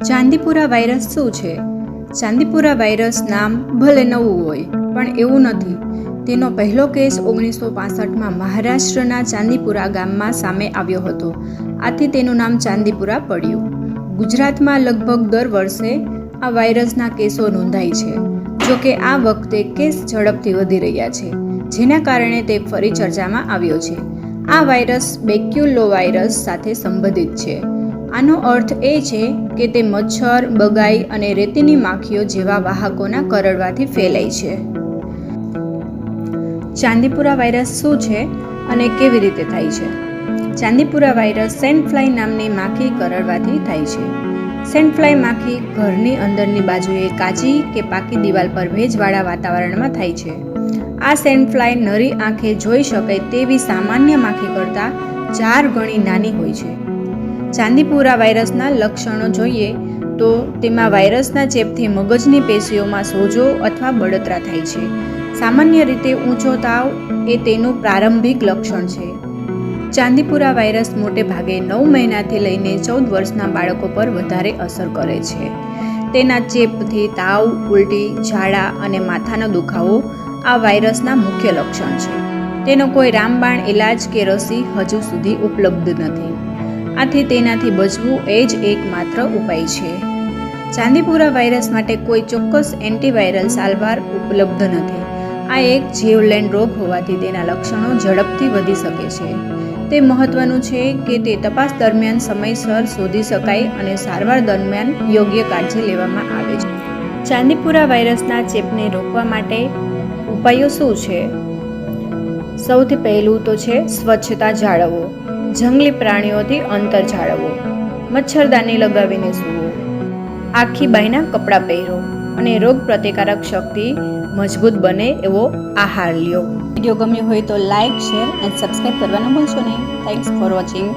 Chandipura virus શું છે? Chandipura virus નામ ભલે નવું હોય, પણ એવું નથી. તેનો પહેલો કેસ 1965માં મહારાષ્ટ્રના ચાંદીપુરા ગામમાં સામે આવ્યો હતો. આથી તેનું નામ ચાંદીપુરા પડ્યું. ગુજરાતમાં લગભગ દર વર્ષે આ વાયરસના કેસો નોંધાય છે. જોકે આ વખતે કેસ ઝડપથી વધી રહ્યા છે, જેના કારણે તે ફરી ચર્ચામાં આવ્યો છે. આ વાયરસ બેક્યુલોવાયરસ સાથે સંબંધિત છે. આનો અર્થ એ છે કે તે મચ્છર, બગાઈ અને રેતીની માખીઓ જેવા વાહકોના કરડવાથી ફેલાય છે. ચાંદીપુરા વાયરસ શું છે અને કેવી રીતે થાય છે? ચાંદીપુરા વાયરસ સેન્ડફ્લાય નામની માખી કરડવાથી થાય છે. સેન્ડફ્લાય માખી ઘરની અંદરની બાજુએ કાચી કે પાકી દિવાલ પર ભેજવાળા વાતાવરણમાં થાય છે. આ સેન્ડફ્લાય નરી આંખે જોઈ શકાય તેવી સામાન્ય માખી કરતાં 4 ગણી નાની હોય છે. ચાંદીપુરા વાયરસના લક્ષણો જોઈએ તો તેમાં વાયરસના ચેપથી મગજની પેશીઓમાં સોજો અથવા બળતરા થાય છે. સામાન્ય રીતે ઊંચો તાવ એ તેનું પ્રારંભિક લક્ષણ છે. ચાંદીપુરા વાયરસ મોટે ભાગે 9 મહિનાથી લઈને 14 વર્ષના બાળકો પર વધારે અસર કરે છે. તેના ચેપથી તાવ, ઉલટી, ઝાડા અને માથાનો દુખાવો આ વાયરસના મુખ્ય લક્ષણ છે. તેનો કોઈ રામબાણ ઇલાજ કે રસી હજુ સુધી ઉપલબ્ધ નથી. આથી તેનાથી બચવું એ જ એકમાત્ર ઉપાય છે. ચાંદીપુરા વાયરસ માટે કોઈ ચોક્કસ એન્ટીવાયરલ સારવાર ઉપલબ્ધ નથી. આ એક જીવલેણ રોગ હોવાથી તેના લક્ષણો ઝડપથી વધી શકે છે. તે મહત્વનું છે કે તે તપાસ દરમિયાન સમયસર શોધી શકાય અને સારવાર દરમિયાન યોગ્ય કાળજી લેવામાં આવે છે. ચાંદીપુરા વાયરસના ચેપને રોકવા માટે ઉપાયો શું છે? સૌથી પહેલું તો છે સ્વચ્છતા જાળવવો, જંગલી પ્રાણીઓથી અંતર જાળવવો, મચ્છરદાની લગાવીને સૂવો, આખી બાયના કપડાં પહેરો અને રોગ પ્રતિકારક શક્તિ મજબૂત બને એવો આહાર લ્યો. વિડીયો ગમ્યો હોય તો લાઇક, શેર અને સબસ્ક્રાઈબ કરવાનું ભૂલશો નહીં. Thanks for watching.